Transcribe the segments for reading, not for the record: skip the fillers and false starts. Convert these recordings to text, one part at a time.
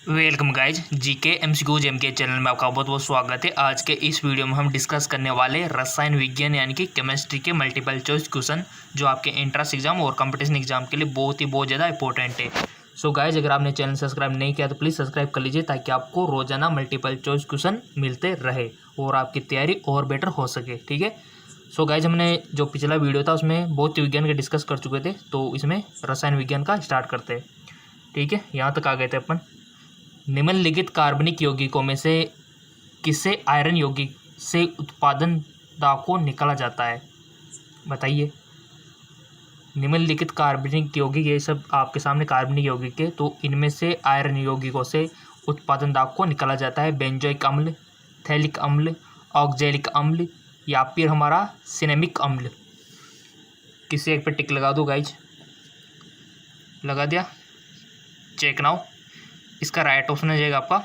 Welcome guys GK MCQ gem के channel में आपका बहुत बहुत स्वागत है। आज के इस वीडियो में हम डिस्कस करने वाले रसायन विज्ञान यानी कि केमिस्ट्री के मल्टीपल चॉइस क्वेश्चन जो आपके एंट्रेंस एग्जाम और कंपटीशन एग्जाम के लिए बहुत ज़्यादा इंपॉर्टेंट है। सो गाइज, अगर आपने चैनल सब्सक्राइब नहीं किया तो प्लीज़ सब्सक्राइब कर लीजिए ताकि आपको रोजाना मल्टीपल चॉइस क्वेश्चन मिलते रहे और आपकी तैयारी और बेटर हो सके। ठीक है। सो गाइज, हमने जो पिछला वीडियो था उसमें भौतिक विज्ञान के डिस्कस कर चुके थे, तो इसमें रसायन विज्ञान का स्टार्ट करते हैं। ठीक है, यहाँ तक आ गए थे अपन। निम्नलिखित कार्बनिक यौगिकों में से किसे आयरन यौगिक से उत्पादन दाब को निकाला जाता है? बताइए। निम्नलिखित कार्बनिक यौगिक, ये सब आपके सामने कार्बनिक यौगिक है, तो इनमें से आयरन यौगिकों से उत्पादन दाब को निकाला जाता है बेंजोइक अम्ल, थैलिक अम्ल, ऑक्जेलिक अम्ल या फिर हमारा सिनेमिक अम्ल। किसी एक पे टिक लगा दो गाइज। लगा दिया? Check now. इसका राइट ऑप्शन हो जाएगा आपका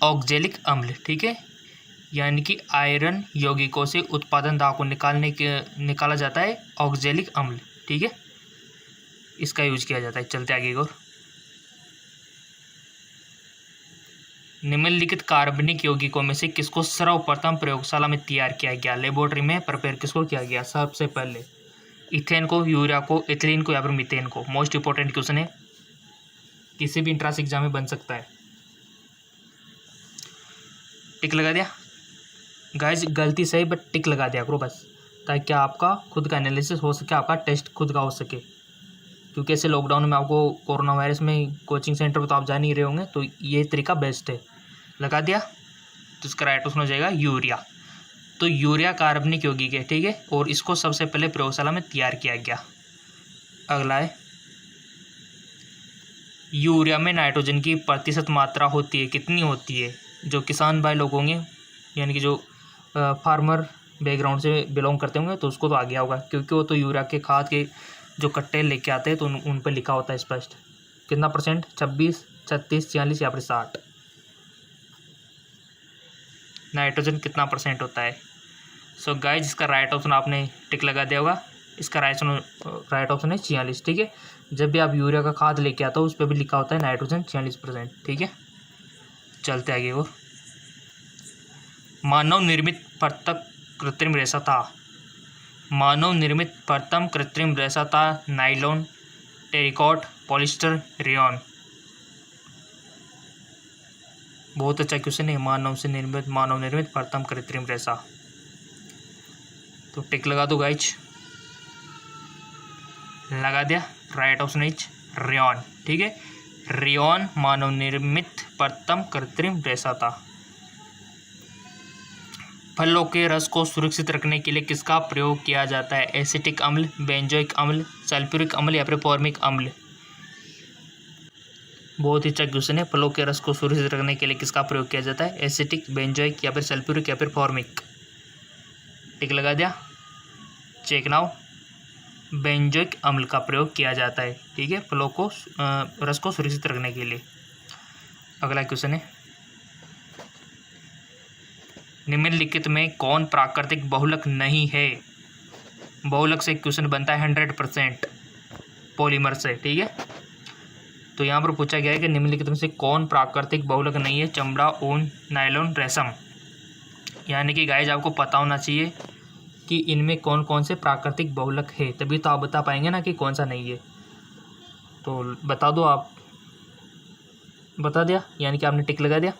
ऑक्जेलिक अम्ल। ठीक है, यानी कि आयरन यौगिकों से उत्पादन दाब को निकाला जाता है ऑक्जेलिक अम्ल। ठीक है, इसका यूज किया जाता है। चलते आगे और। निम्नलिखित कार्बनिक यौगिकों में से किसको सर्वप्रथम प्रयोगशाला में तैयार किया गया? लेबोरेटरी में प्रिपेयर किसको किया गया सबसे पहले? इथेन को, यूरिया को, एथिलीन को या फिर मीथेन को? मोस्ट इंपॉर्टेंट क्वेश्चन है, किसी भी इंट्रांस एग्जाम में बन सकता है। टिक लगा दिया गाइज? गलती सही बट टिक लगा दिया करो बस, ताकि आपका खुद का एनालिसिस हो सके, आपका टेस्ट खुद का हो सके। क्योंकि ऐसे लॉकडाउन में आपको कोरोना वायरस में कोचिंग सेंटर पर तो आप जा नहीं रहे होंगे, तो ये तरीका बेस्ट है। लगा दिया? तो इसका राइट ऑप्शन हो जाएगा यूरिया। तो यूरिया कार्बनिक यौगिक है। ठीक है, और इसको सबसे पहले प्रयोगशाला में तैयार किया गया। अगला है, यूरिया में नाइट्रोजन की प्रतिशत मात्रा होती है, कितनी होती है? जो किसान भाई लोग होंगे, यानी कि जो फार्मर बैकग्राउंड से बिलोंग करते होंगे, तो उसको तो आ गया होगा, क्योंकि वो तो यूरिया के खाद के जो कट्टे लेके आते हैं तो उन पर लिखा होता है स्पष्ट कितना परसेंट, 26, 36, 46 या फिर 60 नाइट्रोजन कितना परसेंट होता है। सो गाइज, इसका राइट ऑप्शन आपने टिक लगा दिया होगा। इसका राइट ऑप्शन है 46। ठीक है, जब भी आप यूरिया का खाद लेके आता हो उस पर भी लिखा होता है नाइट्रोजन 46%। ठीक है, चलते आगे और। मानव निर्मित प्रथम कृत्रिम रेशा था। मानव निर्मित प्रथम कृत्रिम रेशा था नाइलॉन, टेरिकॉट, पॉलिस्टर, रेयॉन। बहुत अच्छा क्वेश्चन है। मानव निर्मित प्रथम कृत्रिम रेशा। तो टिक लगा दो गाइज। लगा दिया? Right option is rayon. ठीक है, रेयॉन मानव निर्मित प्रथम कृत्रिम रेशा था। फलों के रस को सुरक्षित रखने के लिए किसका प्रयोग किया जाता है? एसिटिक अम्ल, बेंजोइक अम्ल, सल्फ्यूरिक अम्ल या फिर फॉर्मिक अम्ल? बहुत ही अच्छा क्वेश्चन है। फलों के रस को सुरक्षित रखने के लिए किसका प्रयोग किया जाता है? एसिटिक, बेंजोइक या फिर सल्फ्यूरिक या फिर फॉर्मिक? टिक लगा दिया? Check now. बेंजोइक अम्ल का प्रयोग किया जाता है। ठीक है, फलों को रस को सुरक्षित रखने के लिए। अगला क्वेश्चन है, निम्नलिखित में कौन प्राकृतिक बहुलक नहीं है? बहुलक से क्वेश्चन बनता है 100% पॉलीमर से। ठीक है, तो यहाँ पर पूछा गया है कि निम्नलिखित में से कौन प्राकृतिक बहुलक नहीं है? चमड़ा, ऊन, नायलॉन, रेशम। यानी कि गाइज, आपको पता होना चाहिए कि इनमें कौन कौन से प्राकृतिक बहुलक है, तभी तो आप बता पाएंगे ना कि कौन सा नहीं है। तो बता दो। आप बता दिया, यानी कि आपने टिक लगा दिया।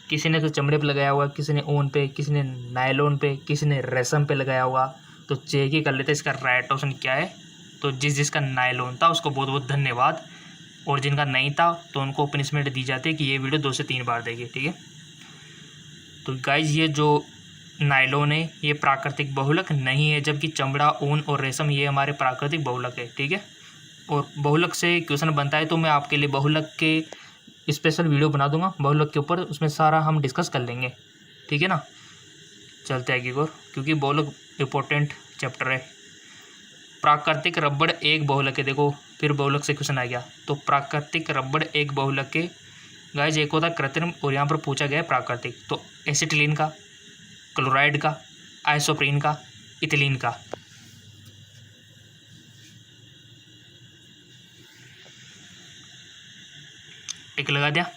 किसी ने तो चमड़े पे लगाया हुआ, किसी ने ऊन पे, किसी ने नायलॉन पे, किसी ने रेशम पे लगाया हुआ। तो चेक ही कर लेते इसका राइट ऑप्शन क्या है। तो जिसका नायलॉन था उसको बहुत बहुत धन्यवाद, और जिनका नहीं था तो उनको पनिशमेंट दी जाती है कि ये वीडियो 2 से 3 बार देगी। ठीक है, तो गाइज, ये जो नायलॉन है ये प्राकृतिक बहुलक नहीं है, जबकि चमड़ा, ऊन और रेशम ये हमारे प्राकृतिक बहुलक है। ठीक है, और बहुलक से क्वेश्चन बनता है तो मैं आपके लिए बहुलक के स्पेशल वीडियो बना दूंगा बहुलक के ऊपर, उसमें सारा हम डिस्कस कर लेंगे। ठीक है ना, चलते आगे और, क्योंकि बहुलक इंपॉर्टेंट चैप्टर है। प्राकृतिक रबड़ एक बहुलक है। देखो, फिर बहुलक से क्वेश्चन आ गया। तो प्राकृतिक रबड़ एक बहुलक है गाइज। एक होता कृत्रिम, और यहाँ पर पूछा गया है प्राकृतिक। तो एसिटिलीन का, क्लोराइड का, आइसोप्रीन का, इथिलीन का? टिक लगा दिया।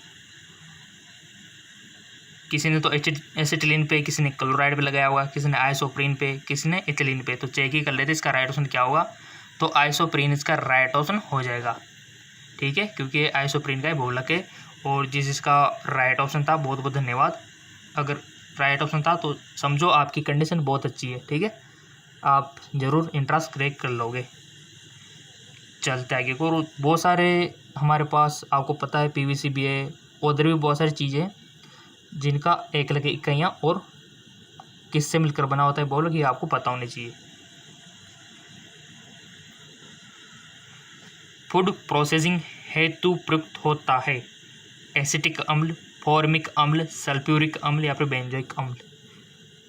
किसी ने तो एसिटिलीन पे, किसी ने क्लोराइड पे लगाया होगा, किसी ने आइसोप्रीन पे, किसी ने इथिलीन पे। तो चेक ही कर लेते इसका राइट ऑप्शन क्या होगा। तो आइसोप्रीन इसका राइट ऑप्शन हो जाएगा, ठीक है, क्योंकि ये आइसोप्रीन का ही बहुलक है। और जिसका राइट ऑप्शन था, बहुत बहुत धन्यवाद। अगर राइट ऑप्शन था तो समझो आपकी कंडीशन बहुत अच्छी है, ठीक है, आप ज़रूर इंट्रांस क्रैक कर लोगे। चलते आगे को। और बहुत सारे हमारे पास, आपको पता है, पीवीसी भी है, उधर भी बहुत सारी चीज़ें हैं जिनका एक लगे इकाइयाँ और किससे मिलकर बना होता है बोलो, कि आपको पता होनी चाहिए। फूड प्रोसेसिंग हेतु प्रयुक्त होता है एसिटिक अम्ल, फॉर्मिक अम्ल, सल्फ्यूरिक अम्ल या फिर बेंजोइक अम्ल।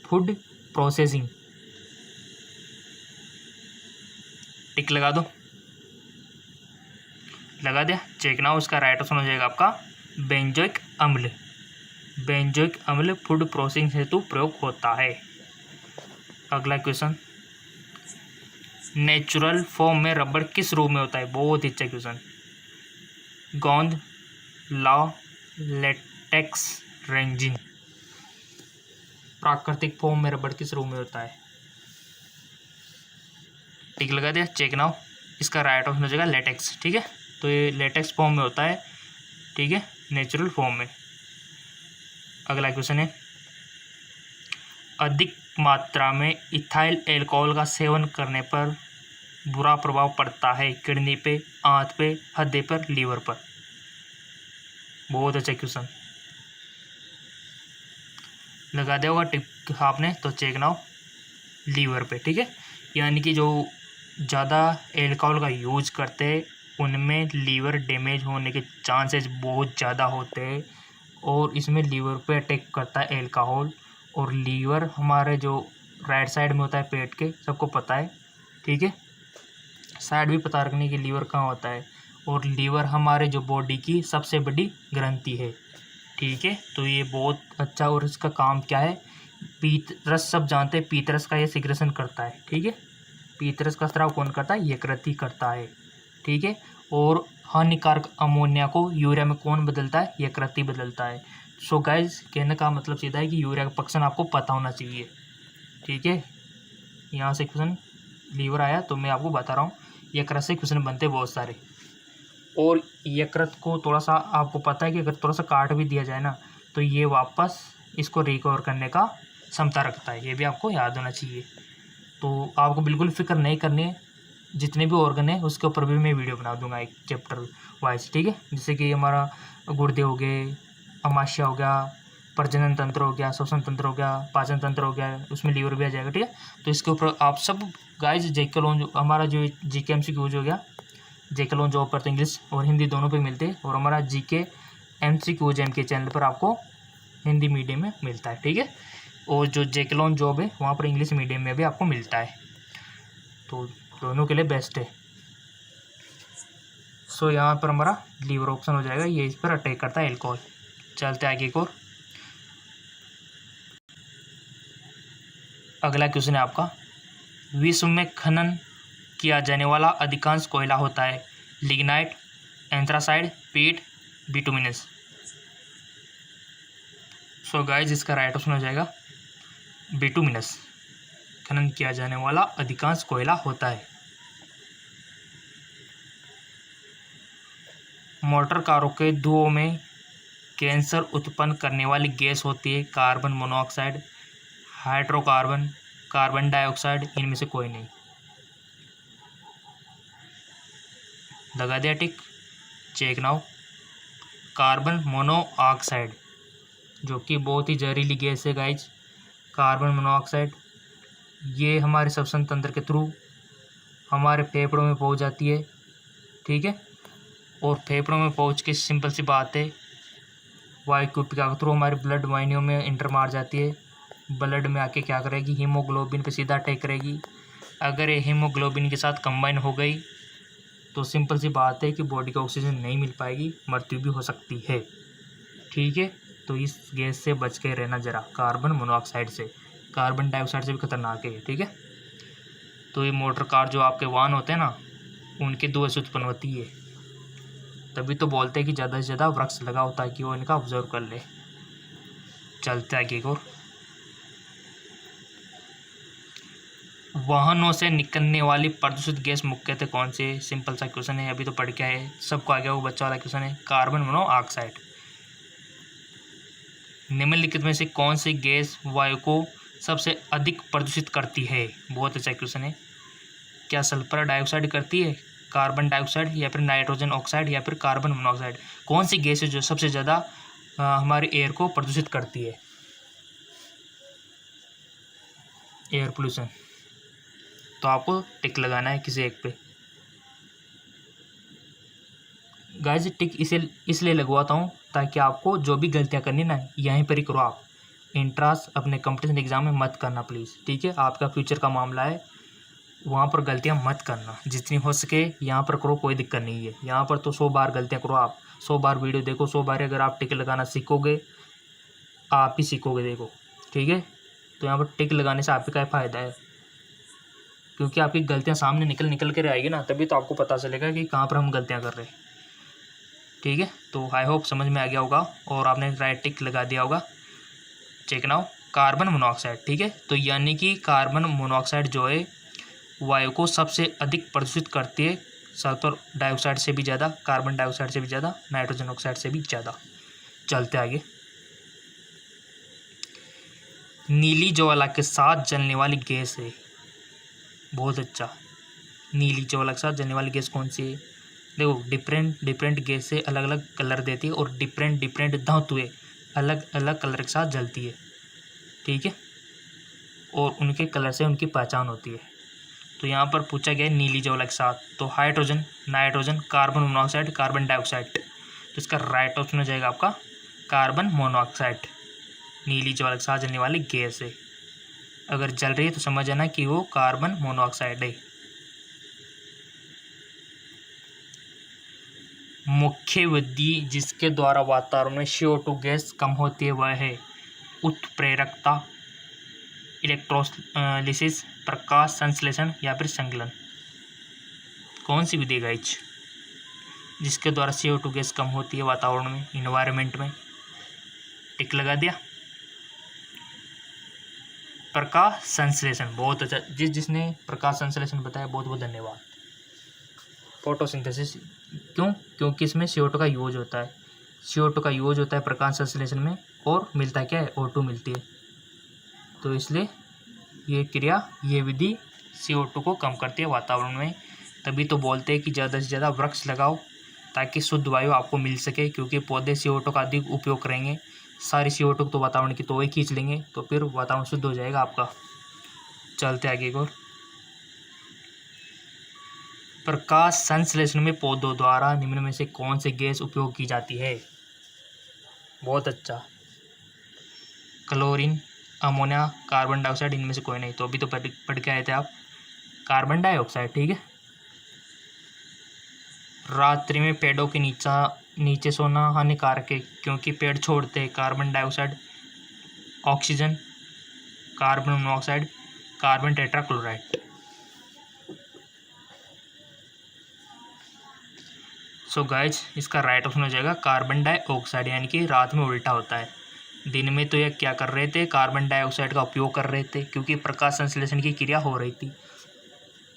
फूड प्रोसेसिंग, टिक लगा दो। लगा दिया, चेक ना हो। इसका राइट ऑप्शन हो जाएगा आपका बेंजोइक अम्ल। बेंजोइक अम्ल फूड प्रोसेसिंग हेतु प्रयोग होता है। अगला क्वेश्चन, नेचुरल फॉर्म में रबड़ किस रूप में होता है। बहुत ही अच्छा क्वेश्चन। गोंद, लॉ, लेटेक्स, रेंजिन। प्राकृतिक फॉर्म में रबड़ किस रूप में होता है। टिक लगा दिया, चेक ना हो। इसका राइट ऑप्शन हो जाएगा लेटेक्स, ठीक है। तो ये लेटेक्स फॉर्म में होता है, ठीक है, नेचुरल फॉर्म में। अगला क्वेश्चन है, अधिक मात्रा में इथाइल एल्कोहल का सेवन करने पर बुरा प्रभाव पड़ता है किडनी पे, आंत पे, हृदय पर, लीवर पर। बहुत अच्छा क्वेश्चन। लगा दिया होगा टिक आपने, तो चेक ना हो। लीवर पे, ठीक है, यानी कि जो ज़्यादा एल्कोहल का यूज करते हैं उनमें लीवर डैमेज होने के चांसेस बहुत ज़्यादा होते हैं। और इसमें लीवर पे अटैक करता है एल्कोहल। और लीवर हमारे जो राइट साइड में होता है पेट के, सबको पता है, ठीक है, साइड भी पता रखने की लीवर कहाँ होता है। और लीवर हमारे जो बॉडी की सबसे बड़ी ग्रंथि है, ठीक है। तो ये बहुत अच्छा। और इसका काम क्या है, पीत रस, सब जानते हैं पीत रस का ये सिक्रेशन करता है, ठीक है। पीत रस का स्राव कौन करता है, यकृत करता है, ठीक है। और हानिकारक अमोनिया को यूरिया में कौन बदलता है, यकृत बदलता है। सो गाइज, कहने का मतलब सीधा है कि यूरिया का फंक्शन आपको पता होना चाहिए, ठीक है। यहाँ से क्वेश्चन लीवर आया तो मैं आपको बता रहा हूँ, यकृत से क्वेश्चन बनते हैं बहुत सारे। और यकृत को थोड़ा सा आपको पता है कि अगर थोड़ा सा काट भी दिया जाए ना, तो ये वापस इसको रिकवर करने का क्षमता रखता है। ये भी आपको याद होना चाहिए। तो आपको बिल्कुल फिक्र नहीं करनी है। जितने भी ऑर्गन है उसके ऊपर भी मैं वीडियो बना दूंगा एक चैप्टर वाइज, ठीक है। जैसे कि हमारा गुर्दे हो गए, अमाशय हो गया, प्रजनन तंत्र हो गया, श्वसन तंत्र हो गया, पाचन तंत्र हो गया, उसमें लीवर भी आ जाएगा, ठीक है। तो इसके ऊपर आप सब गाइस, जेके लॉन्च, हमारा जो जीके एमसीक्यू यूज हो गया, जेके लॉन्च जॉब पर तो इंग्लिश और हिंदी दोनों पे मिलते हैं। और हमारा जीके एमसीक्यू जेम के चैनल पर आपको हिंदी मीडियम में मिलता है, ठीक है। और जो जेके लॉन्च जॉब है वहाँ पर इंग्लिश मीडियम में भी आपको मिलता है। तो दोनों के लिए बेस्ट है। सो यहाँ पर हमारा लीवर ऑप्शन हो जाएगा, ये इस पर अटैक करता है एल्कोहल। चलते आगे एक और। अगला क्वेश्चन है आपका, विश्व में खनन किया जाने वाला अधिकांश कोयला होता है लिग्नाइट, एंथ्रासाइड, पीट, बिटुमिनस। सो गाइस, इसका राइट ऑप्शन हो जाएगा बिटुमिनस। खनन किया जाने वाला अधिकांश कोयला होता है। मोटर कारों के धुओं में कैंसर उत्पन्न करने वाली गैस होती है carbon monoxide, hydrocarbon, carbon dioxide, इनमें से कोई नहीं। लगा दिया टिक, चेक नाउ। कार्बन मोनोऑक्साइड, जो कि बहुत ही जहरीली गैस है गाइज, कार्बन मोनोऑक्साइड, ये हमारे श्वसन तंत्र के थ्रू हमारे फेफड़ों में पहुंच जाती है, ठीक है। और फेफड़ों में पहुंच के सिंपल सी बात है, वायुकुपिका के थ्रू हमारे ब्लड वाहिनियों में इंटर मार जाती है। ब्लड में आके क्या करेगी, हीमोग्लोबिन पे सीधा अटैक करेगी। अगर ये हीमोग्लोबिन के साथ कंबाइन हो गई तो सिंपल सी बात है कि बॉडी को ऑक्सीजन नहीं मिल पाएगी, मृत्यु भी हो सकती है, ठीक है। तो इस गैस से बच के रहना जरा, कार्बन मोनोऑक्साइड से। कार्बन डाइऑक्साइड से भी खतरनाक है, ठीक है। तो ये मोटर कार जो आपके वाहन होते हैं ना, उनके धुएं से उत्पन्न होती है। तभी तो बोलते हैं कि ज़्यादा से ज़्यादा वृक्ष लगाओ ताकि वो इनका ऑब्जर्व कर ले। चलते आगे और वाहनों से निकलने वाली प्रदूषित गैस मुख्यतः कौन से? सिंपल सा क्वेश्चन है, अभी तो पढ़ के आए, सबको आ गया वो बच्चा वाला क्वेश्चन है। Carbon monoxide. निम्नलिखित में से कौन सी गैस वायु को सबसे अधिक प्रदूषित करती है? बहुत अच्छा क्वेश्चन है। क्या सल्फर डाइऑक्साइड करती है, कार्बन डाइऑक्साइड, या फिर नाइट्रोजन ऑक्साइड, या फिर कार्बन मोनोऑक्साइड? कौन सी गैस है जो सबसे ज़्यादा हमारे एयर को प्रदूषित करती है? Air pollution. तो आपको टिक लगाना है किसी एक पे। गाइस टिक इसलिए लगवाता हूँ ताकि आपको जो भी गलतियाँ करनी ना यहीं पर ही करो आप। इंट्रांस अपने कंपटीशन एग्जाम में मत करना प्लीज़, ठीक है? आपका फ्यूचर का मामला है, वहाँ पर गलतियाँ मत करना, जितनी हो सके यहाँ पर करो, कोई दिक्कत नहीं है। यहाँ पर तो 100 बार गलतियाँ करो आप, 100 बार वीडियो देखो, 100 बार अगर आप टिक लगाना सीखोगे आप ही सीखोगे, देखो, ठीक है? तो यहाँ पर टिक लगाने से आपका क्या फ़ायदा है, क्योंकि आपकी गलतियाँ सामने निकल कर आएगी ना, तभी तो आपको पता चलेगा कि कहाँ पर हम गलतियाँ कर रहे हैं, ठीक है? तो आई होप समझ में आ गया होगा और आपने राइट टिक लगा दिया होगा। चेक नाउ कार्बन मोनोऑक्साइड, ठीक है? तो यानी कि कार्बन मोनोऑक्साइड जो है वायु को सबसे अधिक प्रदूषित करती है, सल्फर डाइऑक्साइड से भी ज़्यादा, कार्बन डाइऑक्साइड से भी ज़्यादा, नाइट्रोजन ऑक्साइड से भी ज़्यादा। चलते आगे। नीली ज्वाला के साथ जलने वाली गैस है। बहुत अच्छा। नीली ज्वाला के साथ जलने वाली गैस कौन सी है? देखो, डिफरेंट गैस से अलग अलग कलर देती है और डिफरेंट धातुएं अलग अलग कलर के साथ जलती है, ठीक है? और उनके कलर से उनकी पहचान होती है। तो यहाँ पर पूछा गया है नीली ज्वाला के साथ, तो hydrogen, nitrogen, carbon monoxide, carbon dioxide. तो इसका राइट ऑप्शन हो जाएगा आपका कार्बन मोनोऑक्साइड। नीली ज्वाला के साथ जलने वाली गैस है, अगर जल रही है तो समझ जाना कि वो कार्बन मोनोऑक्साइड है। मुख्य विधि जिसके द्वारा वातावरण में CO2 गैस कम होती है वह है उत्प्रेरकता, इलेक्ट्रोलिसिस, प्रकाश संश्लेषण, या फिर संगलन। कौन सी विधि गाइज जिसके द्वारा CO2 गैस कम होती है वातावरण में, इन्वायरमेंट में? टिक लगा दिया। प्रकाश संश्लेषण। बहुत अच्छा, जिसने प्रकाश संश्लेषण बताया बहुत बहुत धन्यवाद। फोटोसिंथेसिस। क्यों? क्योंकि इसमें CO2 का यूज होता है, CO2 का यूज होता है प्रकाश संश्लेषण में, और मिलता क्या है? O2 मिलती है। तो इसलिए ये विधि CO2 को कम करती है वातावरण में। तभी तो बोलते हैं कि ज़्यादा से ज़्यादा वृक्ष लगाओ ताकि शुद्ध वायु आपको मिल सके, क्योंकि पौधे CO2 का अधिक उपयोग करेंगे, सारी CO2 तो वातावरण की तो वही खींच लेंगे, तो फिर वातावरण शुद्ध हो जाएगा आपका। चलते आगे और प्रकाश संश्लेषण में पौधों द्वारा निम्न में से कौन सी गैस उपयोग की जाती है? बहुत अच्छा। क्लोरीन, अमोनिया, कार्बन डाइऑक्साइड, इनमें से कोई नहीं। तो अभी तो पढ़ के आए थे आप, कार्बन डाइऑक्साइड, ठीक है? रात्रि में पेड़ों के नीचे सोना हानिकारक है, क्योंकि पेड़ छोड़ते हैं carbon dioxide, oxygen, carbon monoxide, carbon tetrachloride. So guys इसका राइट ऑप्शन हो जाएगा कार्बन डाइऑक्साइड, यानी कि रात में उल्टा होता है। दिन में तो ये क्या कर रहे थे? कार्बन डाइऑक्साइड का उपयोग कर रहे थे, क्योंकि प्रकाश संश्लेषण की क्रिया हो रही थी,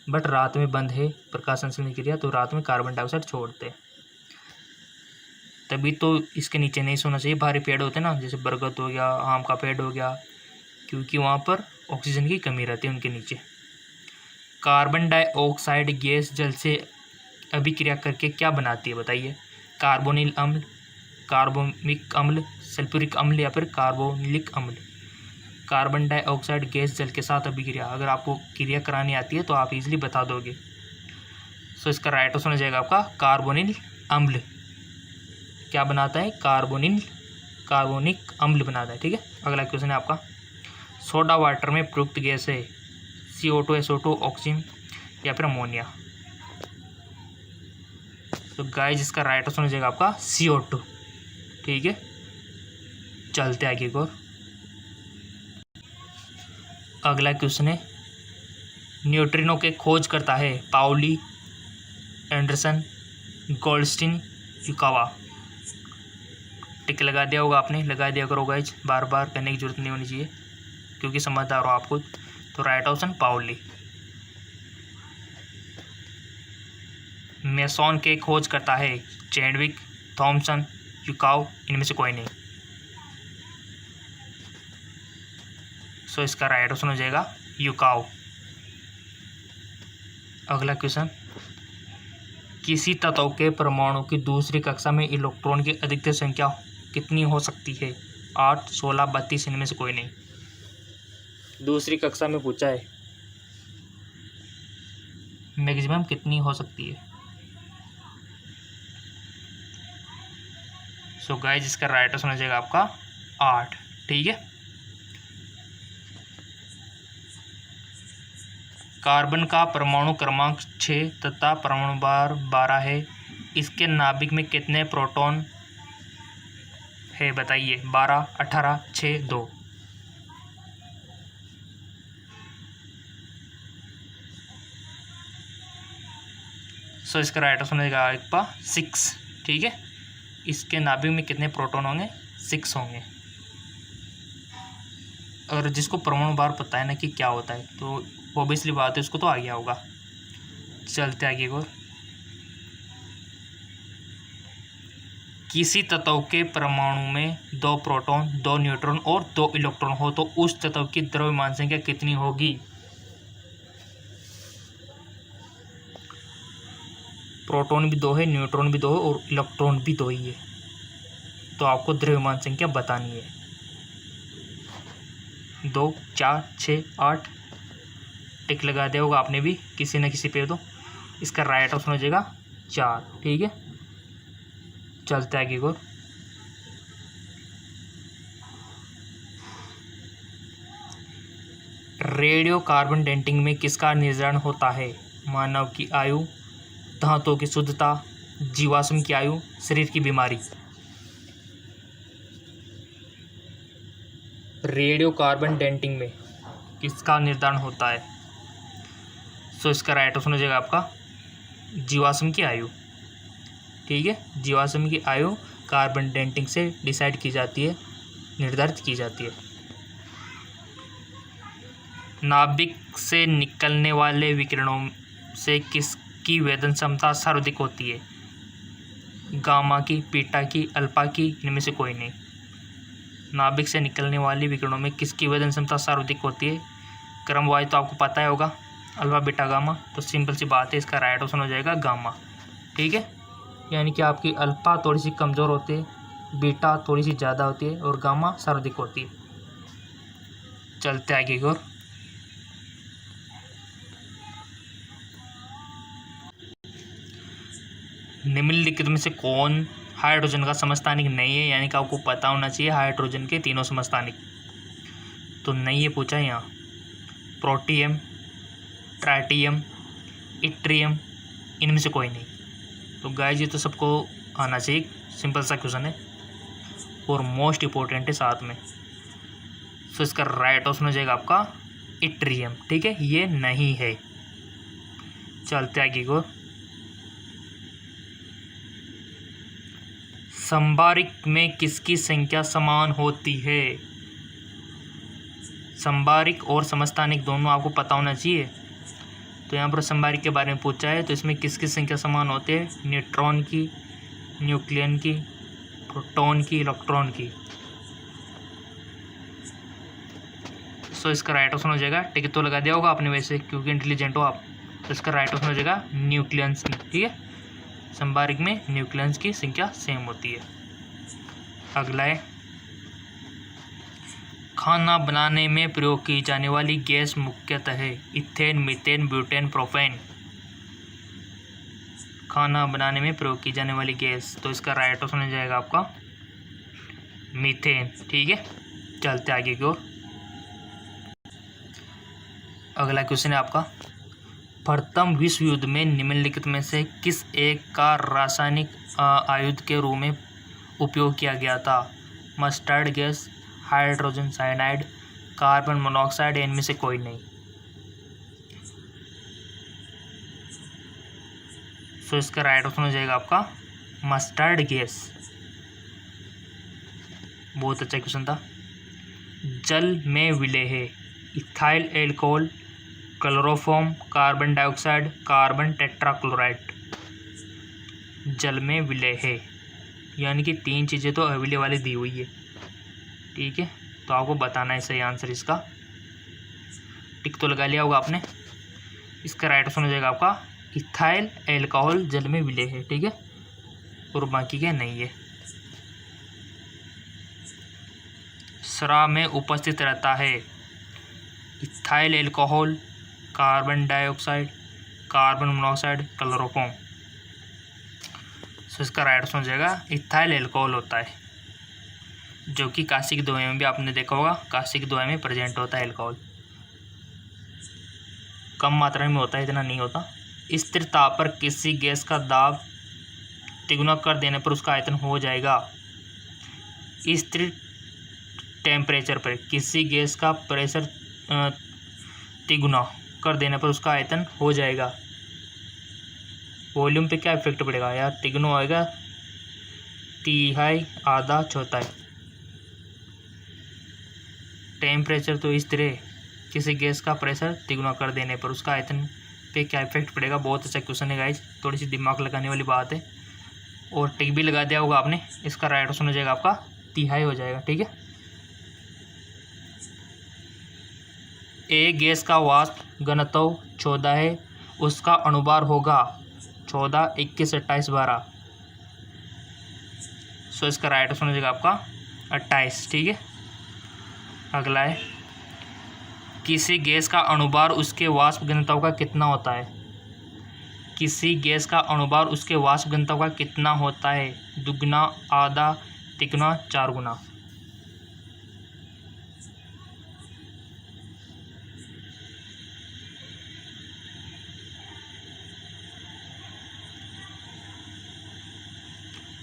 बट रात में बंद है प्रकाश संश्लेषण की क्रिया, तो रात में कार्बन डाइऑक्साइड छोड़ते। तभी तो इसके नीचे नहीं सोना चाहिए, भारी पेड़ होते हैं ना, जैसे बरगद हो गया, आम का पेड़ हो गया, क्योंकि वहाँ पर ऑक्सीजन की कमी रहती है उनके नीचे। कार्बन डाइऑक्साइड गैस जल से अभिक्रिया करके क्या बनाती है बताइए? कार्बोनिल अम्ल, कार्बोनिक अम्ल, सल्फ्यूरिक अम्ल, या फिर कार्बोनिलिक अम्ल। कार्बन डाइऑक्साइड गैस जल के साथ अभिक्रिया, अगर आपको क्रिया करानी आती है तो आप इजीली बता दोगे। सो इसका राइट ऑप्शन हो जाएगा आपका कार्बोनिल अम्ल। क्या बनाता है? कार्बोनिक अम्ल बनाता है, ठीक है? अगला क्वेश्चन है आपका, सोडा वाटर में प्रयुक्त गैस है CO2, SO2, ऑक्सीजन, या फिर अमोनिया। तो गाइस इसका राइट ऑप्शन हो जाएगा आपका CO2, ठीक है? चलते आगे को। अगला क्वेश्चन है, न्यूट्रिनो के खोज करता है पाउली, एंडरसन, गोल्डस्टीन, युकावा। टिक लगा दिया होगा आपने, लगा दिया करो गाइज, बार बार करने की जरूरत नहीं होनी चाहिए क्योंकि समझदार हो आप खुद। तो राइट ऑप्शन पाउली। मेसॉन के खोज करता है चैडविक, थॉमसन, युकाव, इनमें से कोई नहीं। सो इसका राइट ऑप्शन हो जाएगा युकाव। अगला क्वेश्चन, किसी तत्व के परमाणु की दूसरी कक्षा में इलेक्ट्रॉन की अधिकतम संख्या कितनी हो सकती है? 8, 16, 32, इनमें से कोई नहीं। दूसरी कक्षा में पूछा है मैक्सिमम कितनी हो सकती है। सो गाइस इसका राइट आंसर हो जाएगा आपका 8। ठीक है। कार्बन का परमाणु क्रमांक 6 तथा परमाणु भार 12 है। इसके नाभिक में कितने प्रोटॉन है बताइए? 12, 18, 6, 2। सो इसका राइट आंसर हो जाएगा आपका 6। ठीक है। इसके नाभिक में कितने प्रोटॉन होंगे? 6 होंगे। और जिसको परमाणु भार पता है ना कि क्या होता है तो ऑब्वियसली बात है उसको तो आ गया होगा। चलते आगे और, किसी तत्व के परमाणु में 2 प्रोटॉन, 2 न्यूट्रॉन और 2 इलेक्ट्रॉन हो तो उस तत्व की द्रव्यमान संख्या कितनी होगी? प्रोटॉन भी 2 है, न्यूट्रॉन भी 2 है और इलेक्ट्रॉन भी 2 ही है। तो आपको द्रव्यमान संख्या बतानी है। 2, 4, 6, 8। टिक लगा दिया होगा आपने भी किसी न किसी पे। तो इसका राइट ऑप्शन हो जाएगा 4। ठीक है। चलते आगे और, रेडियो कार्बन डेटिंग में किसका निर्धारण होता है? मानव की आयु, धातुओं की शुद्धता, जीवाश्म की आयु, शरीर की बीमारी। रेडियो कार्बन डेटिंग में किसका निर्धारण होता है? सो इसका राइट ऑप्शन हो जाएगा आपका जीवाश्म की आयु। ठीक है। जीवाश्म की आयु कार्बन डेटिंग से डिसाइड की जाती है, निर्धारित की जाती है। नाभिक से निकलने वाले विकिरणों से किसकी वेदन क्षमता सर्वाधिक होती है? गामा की, बीटा की, अल्फा की, इनमें से कोई नहीं। नाभिक से निकलने वाली विकिरणों में किसकी वेदन क्षमता सर्वाधिक होती है? क्रम वाइज तो आपको पता ही होगा, अल्फा, बीटा, गामा। तो सिंपल सी बात है, इसका राइट ऑप्शन हो जाएगा गामा। ठीक है। यानी कि आपकी अल्फा थोड़ी सी कमज़ोर होती है, बीटा थोड़ी सी ज़्यादा होती है और गामा सर्वाधिक होती है। चलते आगे की ओर, निम्नलिखित में से कौन हाइड्रोजन का समस्थानिक नहीं है? यानी कि आपको पता होना चाहिए हाइड्रोजन के तीनों समस्थानिक। तो नहीं, ये पूछा है यहाँ। प्रोटियम, ट्राइटियम, इट्रियम, इनमें से कोई नहीं। तो गाइस ये तो सबको आना चाहिए, सिंपल सा क्वेश्चन है और मोस्ट इम्पोर्टेंट है साथ में। सो इसका राइट ऑप्शन हो जाएगा आपका इट्रियम। ठीक है, ये नहीं है। चलते आगे को, संभारिक में किसकी संख्या समान होती है? संभारिक और समस्थानिक दोनों आपको पता होना चाहिए। तो यहाँ पर संभारिक के बारे में पूछा है, तो इसमें किसकी संख्या समान होती है? न्यूट्रॉन की, न्यूक्लियन की, प्रोटॉन की, इलेक्ट्रॉन की। सो इसका राइट ऑप्शन हो जाएगा, टिक तो लगा दिया होगा आपने वैसे क्योंकि इंटेलिजेंट हो आप। तो इसका राइट ऑप्शन हो जाएगा न्यूक्लियंस की। ठीक है, संभारिक में न्यूक्लियंस की संख्या सेम होती है। अगला है, खाना बनाने में प्रयोग की जाने वाली गैस मुख्यतः है इथेन, मीथेन, ब्यूटेन, प्रोपेन। खाना बनाने में प्रयोग की जाने वाली गैस, तो इसका राइट ऑप्शन हो जाएगा आपका मीथेन। ठीक है, चलते आगे की ओर। अगला क्वेश्चन है आपका, प्रथम विश्व युद्ध में निम्नलिखित में से किस एक का रासायनिक आयुध के रूप में उपयोग किया गया था? Mustard gas, hydrogen cyanide, carbon monoxide, इनमें से कोई नहीं। सो इसका राइट ऑप्शन हो जाएगा आपका मस्टर्ड गैस, बहुत अच्छा क्वेश्चन था। जल में विलय है, ethyl alcohol, chloroform, carbon dioxide, carbon tetrachloride. जल में विलय है यानी कि 3 चीज़ें तो अविलय वाली दी हुई है, ठीक है। तो आपको बताना है सही आंसर इसका। टिक तो लगा लिया होगा आपने। इसका राइट ऑप्शन हो जाएगा आपका इथाइल एल्कोहल जल में विलय है, ठीक है, और बाकी के नहीं है। शराब में उपस्थित रहता है ethyl alcohol, carbon dioxide, carbon monoxide, chloroform. So इसका राइट ऑप्शन हो जाएगा इथाइल एल्कोहल होता है, जो कि कांसे की दवाई में भी आपने देखा होगा, कांसे की दवाई में प्रेजेंट होता है एल्कोहल। कम मात्रा में होता है, इतना नहीं होता। स्थिर ताप पर किसी गैस का दाब तिगुना कर देने पर उसका आयतन हो जाएगा। स्थिर टेम्परेचर पर किसी गैस का प्रेशर तिगुना कर देने पर उसका आयतन हो जाएगा। वॉल्यूम पे क्या इफेक्ट पड़ेगा यार, तिगुना होएगा, तिहाई, आधा, चौथाई। टेम्परेचर तो स्थिर है, किसी गैस का प्रेशर तिगुना कर देने पर उसका आयतन पे क्या इफेक्ट पड़ेगा। बहुत अच्छा क्वेश्चन है गाइस, थोड़ी सी दिमाग लगाने वाली बात है, और टिक भी लगा दिया होगा आपने। इसका राइट ऑप्शन हो जाएगा आपका तिहाई हो जाएगा, ठीक है। एक गैस का वाष्प घनत्व 14 है, उसका अणुभार होगा 14, 21, 28, 12। सो इसका राइट ऑप्शन हो जाएगा आपका 28, ठीक है। अगला है, किसी गैस का अणुभार उसके वाष्प घनत्व का कितना होता है। किसी गैस का अणुभार उसके वाष्प घनत्व का कितना होता है। दुगुना, आधा, तिगुना, 4 गुना।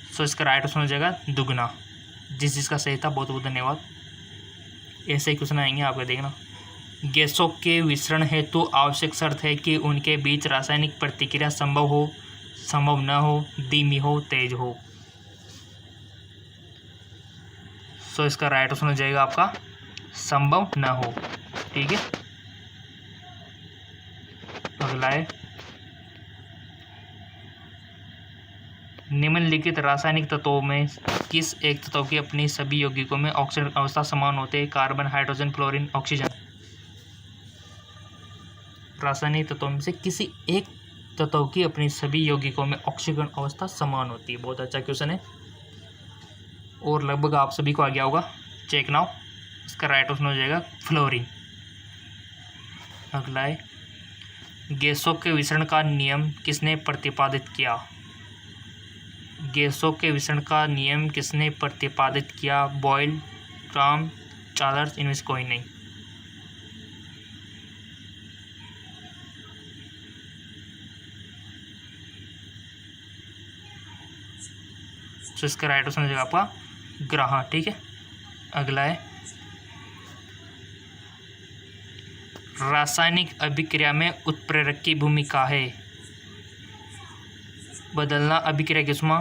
सो इसका राइट ऑप्शन हो जाएगा दुगुना। जिसका सही था बहुत बहुत धन्यवाद। ऐसे ही क्वेश्चन आएंगे आपका, देखना। गैसों के विसरण हेतु आवश्यक शर्त है कि उनके बीच रासायनिक प्रतिक्रिया संभव हो, संभव न हो, धीमी हो, तेज हो। सो इसका राइट ऑप्शन हो जाएगा आपका संभव न हो, ठीक है। अगला है, निम्नलिखित रासायनिक तत्वों में किस एक तत्व की अपनी सभी यौगिकों में ऑक्सीजन अवस्था समान होते हैं। Carbon, hydrogen, fluorine, oxygen. रासायनिक तत्वों में से किसी एक तत्व की अपनी सभी यौगिकों में ऑक्सीजन अवस्था समान होती है। बहुत अच्छा क्वेश्चन है और लगभग आप सभी को आ गया होगा। Check now. इसका राइट ऑप्शन हो जाएगा फ्लोरीन। अगला है, गैसों के विसरण का नियम किसने प्रतिपादित किया। गैसों के विसरण का नियम किसने प्रतिपादित किया। बॉयल, राम, चार्ल्स, इनमें से कोई नहीं। तो इसका राइट ऑप्शन हो जाएगा आपका ग्राहम, ठीक है। अगला है, रासायनिक अभिक्रिया में उत्प्रेरक की भूमिका है। बदलना, अभिक्रिया की ऊष्मा,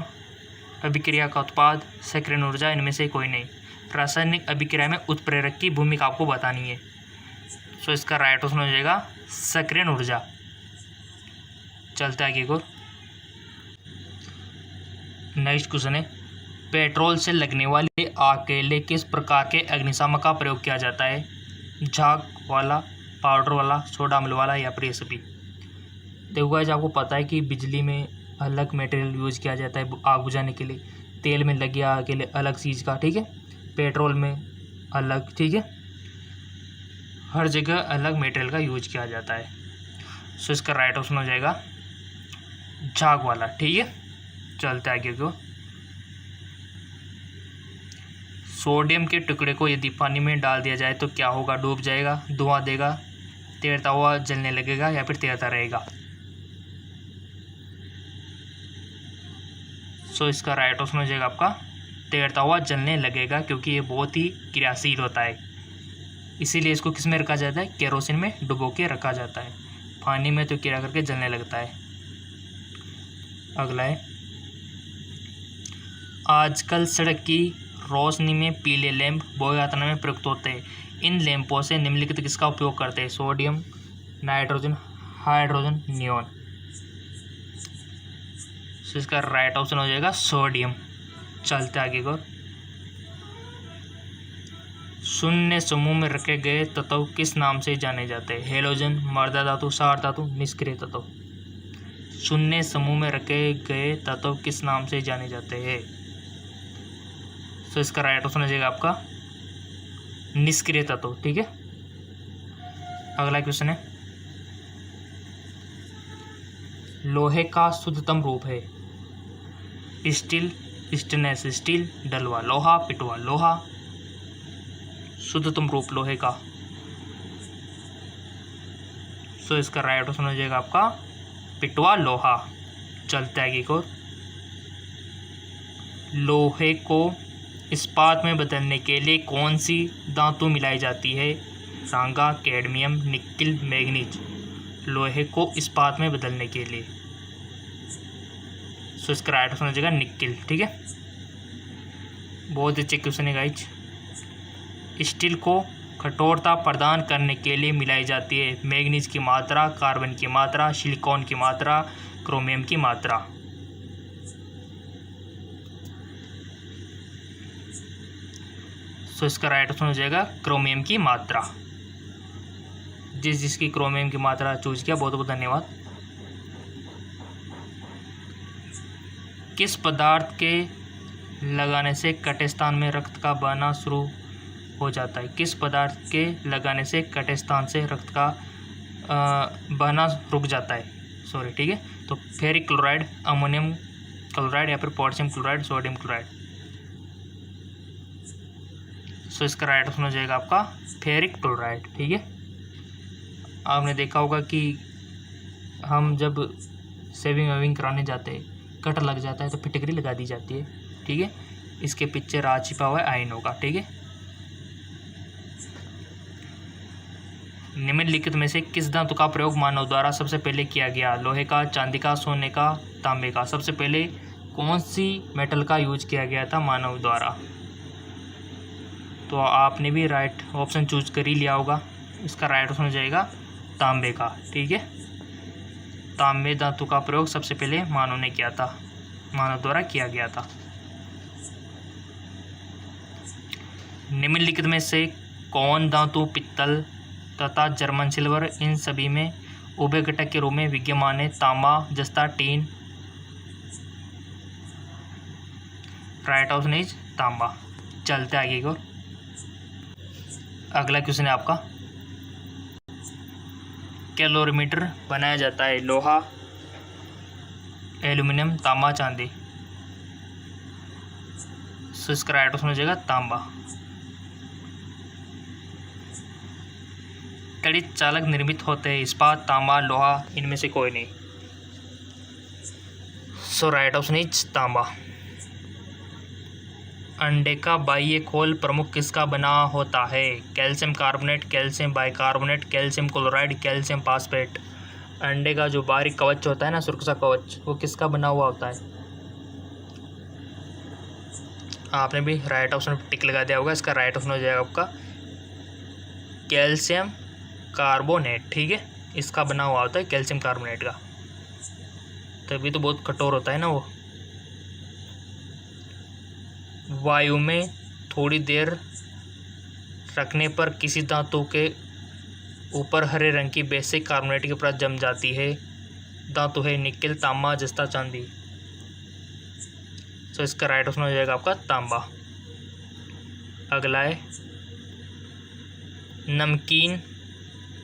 अभिक्रिया का उत्पाद, सक्रियण ऊर्जा, इनमें से कोई नहीं। रासायनिक अभिक्रिया में उत्प्रेरक की भूमिका आपको बतानी है। सो इसका राइट ऑप्शन हो जाएगा सक्रियण ऊर्जा। चलते आगे को। नेक्स्ट क्वेश्चन है, पेट्रोल से लगने वाले आग के लिए किस प्रकार के अग्निशामक का प्रयोग किया जाता है। झाग वाला, पाउडर वाला, सोडा अम्ल वाला, या फिर ये सभी। देखो गाइस, आपको पता है कि बिजली में अलग मटेरियल यूज़ किया जाता है आग बुझाने के लिए, तेल में लगी आग के लिए अलग चीज़ का, ठीक है, पेट्रोल में अलग, ठीक है, हर जगह अलग मटेरियल का यूज किया जाता है। सो इसका राइट ऑप्शन हो जाएगा झाग वाला, ठीक है। चलते आगे को। सोडियम के टुकड़े को यदि पानी में डाल दिया जाए तो क्या होगा। डूब जाएगा, धुआं देगा, तैरता हुआ जलने लगेगा, या फिर तैरता रहेगा। सो इसका राइट ऑप्शन हो जाएगा आपका तैरता हुआ जलने लगेगा, क्योंकि ये बहुत ही क्रियाशील होता है, इसीलिए इसको किस में रखा जाता है। केरोसिन में डुबो के रखा जाता है, पानी में तो क्रिया करके जलने लगता है। अगला है, आजकल सड़क की रोशनी में पीले लैंप बोई यात्रा में प्रयुक्त होते हैं। इन लैंपों से निम्नलिखित किसका उपयोग करते हैं? Sodium, nitrogen, hydrogen, neon. तो इसका राइट ऑप्शन हो जाएगा सोडियम। चलते आगे को। शून्य समूह में रखे गए तत्व किस नाम से जाने जाते हैं? हेलोजन, मर्दा धातु, सार धातु, निष्क्रिय तत्व। शून्य समूह में रखे गए तत्व किस नाम से जाने जाते हैं? तो इसका राइट ऑप्शन हो जाएगा आपका निष्क्रिय तत्व। ठीक है, अगला क्वेश्चन है, लोहे का शुद्धतम रूप है? स्टील, स्टेनलेस स्टील, डलवा लोहा, पिटवा लोहा। शुद्धतम रूप लोहे का, तो इसका राइट ऑप्शन हो जाएगा आपका पिटवा लोहा। चलते आगे को। लोहे को इस्पात में बदलने के लिए कौन सी धातु मिलाई जाती है? तांगा, कैडमियम, निकेल, मैग्नीज। लोहे को इस्पात में बदलने के लिए, सो इसका राइट ऑप्शन हो जाएगा निकेल। ठीक है, बहुत अच्छे क्वेश्चन है गाइज। स्टील को कठोरता प्रदान करने के लिए मिलाई जाती है मैग्नीज की मात्रा, कार्बन की मात्रा, सिलिकॉन की मात्रा, क्रोमियम की मात्रा। सो इसका राइट ऑप्शन हो जाएगा क्रोमियम की मात्रा। जिसकी क्रोमियम की मात्रा चूज किया, बहुत बहुत धन्यवाद। किस पदार्थ के लगाने से कटे स्थान में रक्त का बहना शुरू हो जाता है? किस पदार्थ के लगाने से कटे स्थान से रक्त का बहना रुक जाता है? सॉरी, ठीक है, तो फेरिक क्लोराइड, अमोनियम क्लोराइड या फिर पोटेशियम क्लोराइड, सोडियम क्लोराइड। सो इसका राइट ऑप्शन हो जाएगा आपका फेरिक क्लोराइड। ठीक है, आपने देखा होगा कि हम जब सेविंग वेविंग कराने जाते हैं, कट लग जाता है तो फिटकरी लगा दी जाती है। ठीक है, इसके पीछे राज छिपा हुआ है आयनों का। ठीक है, निम्नलिखित में से किस धातु का प्रयोग मानव द्वारा सबसे पहले किया गया? लोहे का, चांदी का, सोने का, तांबे का। सबसे पहले कौन सी मेटल का यूज किया गया था मानव द्वारा? तो आपने भी राइट ऑप्शन चूज कर ही लिया होगा। इसका राइट ऑप्शन हो जाएगा तांबे का। ठीक है, तांबे धातु का प्रयोग सबसे पहले मानव ने किया था, मानव द्वारा किया गया था। निम्नलिखित में से कौन धातु पित्तल तथा जर्मन सिल्वर इन सभी में उभय घटक के रूप में विद्यमान है? तांबा, जस्ता, टीन। राइट ऑप्शन इज तांबा। चलते आगे को। अगला क्वेश्चन है आपका, कैलोरीमीटर बनाया जाता है? लोहा, एल्यूमिनियम, तांबा, चांदी। सो इसका राइट ऑप्शन हो जाएगा तांबा। तड़ित चालक निर्मित होते हैं? इस्पात, तांबा, लोहा, इनमें से कोई नहीं। सो राइट ऑप्शन इज तांबा। अंडे का बाह्य खोल प्रमुख किसका बना होता है? Calcium carbonate, calcium bicarbonate, calcium chloride, calcium phosphate. अंडे का जो बाहरी कवच होता है ना, सुरक्षा कवच, वो किसका बना हुआ होता है? आपने भी राइट ऑप्शन पर टिक लगा दिया होगा। इसका राइट ऑप्शन हो जाएगा आपका कैल्शियम कार्बोनेट। ठीक है, इसका बना हुआ होता है कैल्शियम कार्बोनेट का, तभी तो बहुत कठोर होता है ना वो। वायु में थोड़ी देर रखने पर किसी धातु के ऊपर हरे रंग की बेसिक कार्बोनेट की परत जम जाती है? धातु है निकेल, तांबा, जस्ता, चांदी। तो इसका राइट ऑप्शन हो जाएगा आपका तांबा। अगला है, नमकीन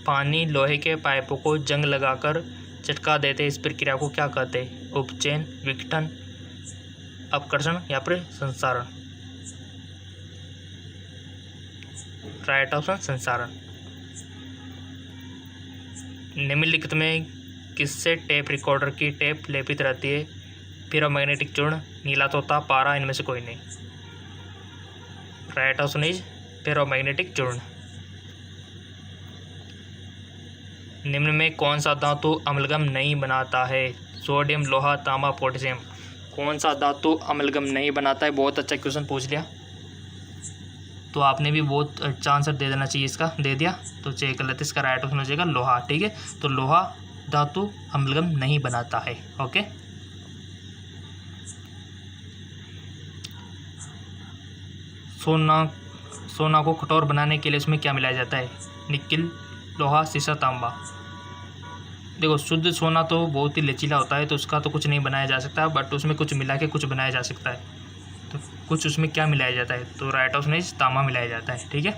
पानी लोहे के पाइपों को जंग लगाकर चटका देते, इस प्रक्रिया को क्या कहते हैं? उपचयन, विघटन, अपकर्षण या फिर संसारण। Right option संसारण। निम्नलिखित में किससे टेप रिकॉर्डर की टेप लेपित रहती है? फेरोमैग्नेटिक चूर्ण, नीला तोता, पारा, इनमें से कोई नहीं। राइट ऑप्शन इज फेरोमैग्नेटिक चूर्ण। निम्न में कौन सा धातु अम्लगम नहीं बनाता है? सोडियम, लोहा, तांबा, पोटेशियम। कौन सा धातु अमलगम नहीं बनाता है? बहुत अच्छा क्वेश्चन पूछ लिया, तो आपने भी बहुत अच्छा आंसर दे देना चाहिए, इसका दे दिया। तो चेक कर लेते, इसका राइट ऑप्शन हो जाएगा लोहा। ठीक है, तो लोहा धातु अमलगम नहीं बनाता है। ओके, सोना को कठोर बनाने के लिए उसमें क्या मिलाया जाता है? निकिल, लोहा, सीसा, तांबा। देखो, शुद्ध सोना तो बहुत ही लचीला होता है, तो उसका तो कुछ नहीं बनाया जा सकता, बट उसमें कुछ मिला के कुछ बनाया जा सकता है। तो कुछ उसमें क्या मिलाया जाता है? तो राइट ऑप्शन इज तांबा मिलाया जाता है। ठीक है,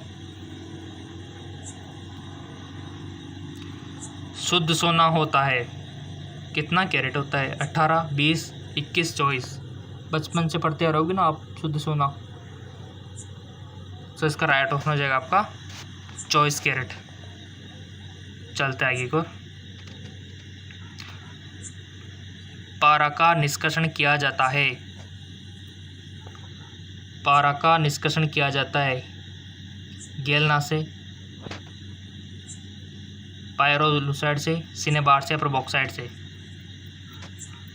शुद्ध सोना होता है कितना कैरेट होता है? 18, 20, 21, 24। बचपन से पढ़ते रहोगे ना आप शुद्ध सोना। तो इसका राइट ऑप्शन हो जाएगा आपका 24 कैरेट। चलते आगे को। पारा का निष्कर्षण किया जाता है। पारा का निष्कर्षण किया जाता है गेलना से, पायरोलुसाइड से, सिनेबार से या प्रोबॉक्साइड से।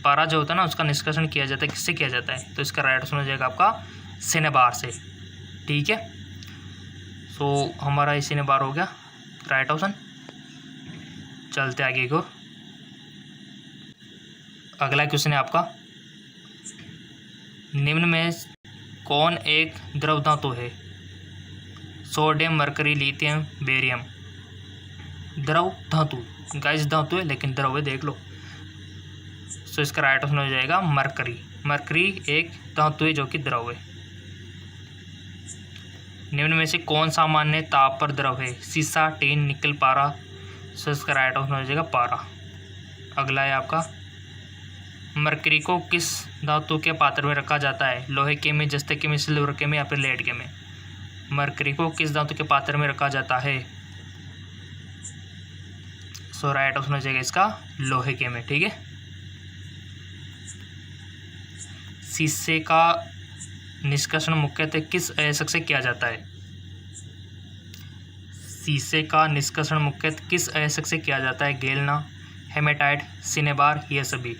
पारा जो होता है ना, उसका निष्कर्षण किया जाता है, किससे किया जाता है? तो इसका राइट ऑप्शन हो जाएगा आपका सिनेबार से। ठीक है, तो हमारा ये सिनेबार हो गया राइट ऑप्शन। चलते आगे को। अगला क्वेश्चन है आपका, निम्न में कौन एक द्रव धातु है? Sodium, mercury, lithium, barium. द्रव धातु, गैस धातु है लेकिन द्रव है, देख लो। तो इसका राइट ऑप्शन हो जाएगा मरकरी। मरकरी एक धातु है जो कि द्रव है। निम्न में से कौन सामान्य ताप पर द्रव है? सीसा, टीन, निकल, पारा। तो इसका राइट ऑप्शन हो जाएगा पारा। अगला है आपका, मरकरी को किस धातु के पात्र में रखा जाता है? लोहे के में, जस्ते के में, सिल्वर के में या फिर लेड के में? मरकरी को किस धातु के पात्र में रखा जाता है? सो राइट ऑप्शन हो जाएगा इसका लोहे के में। ठीक है, शीशे का निष्कर्षण मुख्यतः किस अयस्क से किया जाता है? शीशे का निष्कर्षण मुख्यतः किस अयस्क से किया जाता है? गेलना, हेमेटाइट, सिनेबार, ये सभी।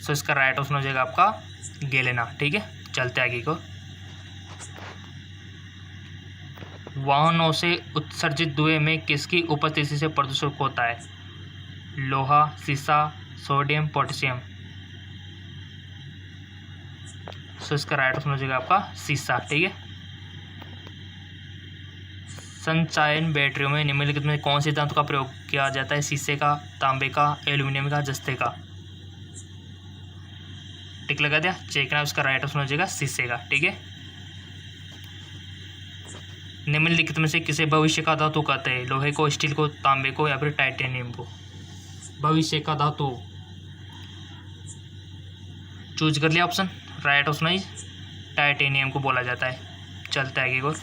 सो इसका राइट ऑप्शन हो जाएगा आपका गेलेना। ठीक है, चलते आगे को। वाहनों से उत्सर्जित धुएं में किसकी उपस्थिति से प्रदूषण होता है? लोहा, सीसा, सोडियम, पोटेशियम। सो इसका राइट ऑप्शन हो जाएगा आपका सीसा। ठीक है, संचायन बैटरियों में निम्नलिखित में कौन से धातु का प्रयोग किया जाता है? शीशे का, तांबे का, एल्यूमिनियम का, जस्ते का। टिक लगा दिया, चेक करना। उसका राइट ऑप्शन हो जाएगा शीशे का। ठीक है, निम्नलिखित में से किसे भविष्य का धातु कहते हैं? लोहे को, स्टील को, तांबे को या फिर टाइटेनियम को? भविष्य का धातु चूज कर लिया option. Right option is titanium को बोला जाता है। चलते आगे को।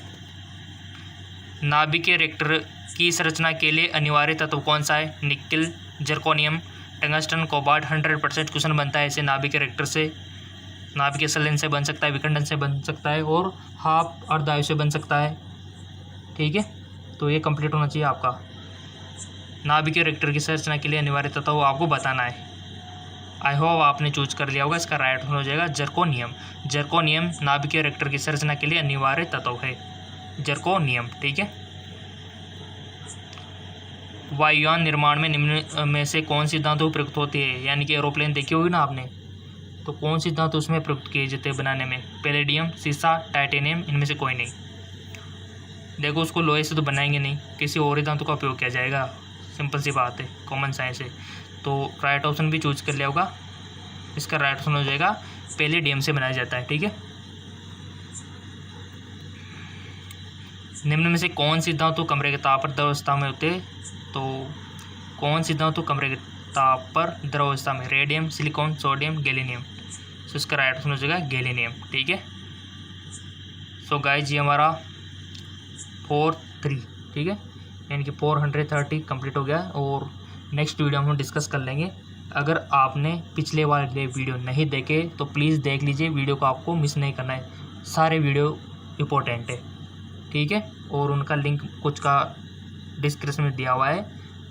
नाभिकीय रिएक्टर की संरचना के लिए अनिवार्य तत्व कौन सा है? Nickel, zirconium, tungsten, cobalt. 100% question बनता है ऐसे नाभिकीय रिएक्टर से। नाभिकीय संलयन से बन सकता है, विखंडन से बन सकता है और हाफ अर्धवायु से बन सकता है। ठीक है, तो ये कंप्लीट होना चाहिए आपका। नाभिकीय रिएक्टर की संरचना के लिए अनिवार्य तत्व वो आपको बताना है। आई होप आपने चूज कर लिया होगा। इसका राइट हो जाएगा जर्कोनियम। जर्कोनियम नाभिकीय रिएक्टर की संरचना के लिए अनिवार्य तत्व है, जर्कोनियम। ठीक है, वायुयान निर्माण में निम्न में से कौन सी धातु प्रयुक्त होती है? यानी कि एरोप्लेन देखी होगी ना आपने, तो कौन सी धातु उसमें प्रयुक्त किए जाते हैं बनाने में? पैलेडियम, सीसा, टाइटेनियम, इनमें से कोई नहीं। देखो, उसको लोहे से तो बनाएंगे नहीं, किसी और ही धातु का उपयोग किया जाएगा। सिंपल सी बात है, कॉमन साइंस है। तो राइट ऑप्शन भी चूज कर लिया होगा। इसका राइट ऑप्शन हो जाएगा पैलेडियम से बनाया जाता है। ठीक है, निम्न में से कौन सी धातु कमरे के ताप पर द्रव अवस्था में होते हैं? तो कौन सी धातु कमरे के ताप पर द्रव अवस्था में? Radium, silicon, sodium, gallium. So इसका राइट ऑप्शन हो जाएगा गैलीनियम। ठीक है, सो गाइज ये हमारा 4-3, ठीक है, यानी कि 430 कंप्लीट हो गया। और नेक्स्ट वीडियो हम डिस्कस कर लेंगे। अगर आपने पिछले वाले वीडियो नहीं देखे तो प्लीज़ देख लीजिए, वीडियो को आपको मिस नहीं करना है। सारे वीडियो इंपॉर्टेंट है। ठीक है, और उनका लिंक कुछ का डिस्क्रिप्शन में दिया हुआ है,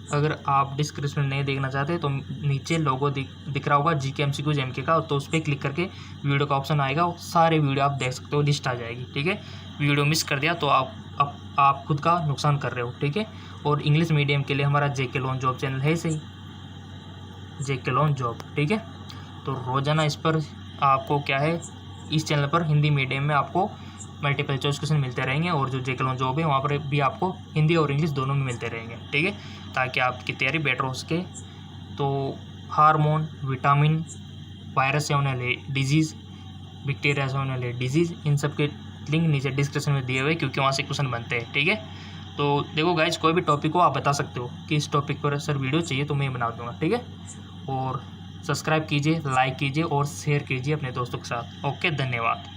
अगर आप डिस्क्रिप्शन नहीं देखना चाहते तो नीचे लोगो दिख रहा होगा GK MCQ MK का, तो उस पर क्लिक करके वीडियो का ऑप्शन आएगा, वो सारे वीडियो आप देख सकते हो, लिस्ट आ जाएगी। ठीक है, वीडियो मिस कर दिया तो आप खुद का नुकसान कर रहे हो। ठीक है, और इंग्लिश मीडियम के लिए हमारा JK लॉन जॉब चैनल है सही, JK लॉन जॉब। ठीक है, तो रोज़ाना इस पर आपको क्या है, इस चैनल पर हिंदी मीडियम में आपको मल्टीपल चॉइस क्वेश्चन मिलते रहेंगे, और जो JK लॉन जॉब है वहाँ पर भी आपको हिंदी और इंग्लिश दोनों में मिलते रहेंगे। ठीक है, ताकि आपकी तैयारी बेटर हो सके। तो हार्मोन, विटामिन, वायरस से होने वाले डिजीज़, बैक्टीरिया से होने वाले डिजीज़, इन सब के लिंक नीचे डिस्क्रिप्शन में दिए हुए, क्योंकि वहाँ से क्वेश्चन बनते हैं। ठीक है, तो देखो गाइज, कोई भी टॉपिक हो आप बता सकते हो कि इस टॉपिक पर सर वीडियो चाहिए तो मैं बना दूँगा। ठीक है, और सब्सक्राइब कीजिए, लाइक कीजिए और शेयर कीजिए अपने दोस्तों के साथ। ओके, धन्यवाद।